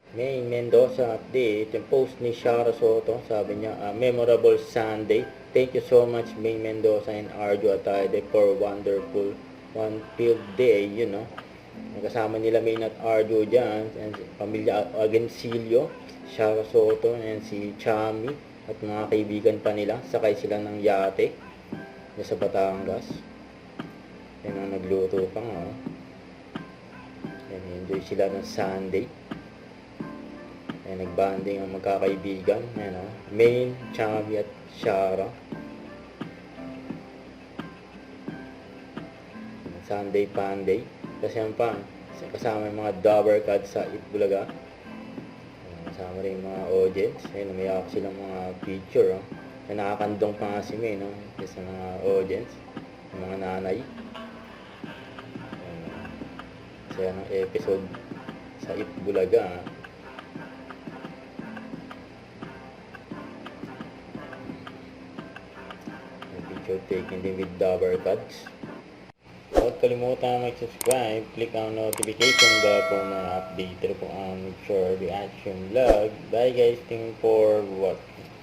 May Mendoza update. Yung post ni Shara Soto, sabi niya, memorable Sunday. Thank you so much, May Mendoza and Arjo Atayde for wonderful one-field day, Kasama nila May at Arjo dyan, and pamilya Agencillo, Shara Soto, and si Chami, at mga kaibigan pa nila. Sakay sila ng yate sa Batangas. Yan ang nagluto pa nga. Enjoy sila ng Sunday. Nagbanding ang magkakaibigan. Main, Chami at Shara. Sunday Panday. Kasi yan pa, kasama yung mga Dabber Cats sa Itbulaga. Kasama rin yung mga audience. Umiyak silang mga picture. Nakakandong pa nga si May, sa mga audience, yung mga nanay. Kaya ng episode sa Itbulaga. Picture taken din with Dabber Cats. Huwag kalimutan mag-subscribe, click ang notification bell for more update po ang short reaction vlog. Bye guys, thank you for watching.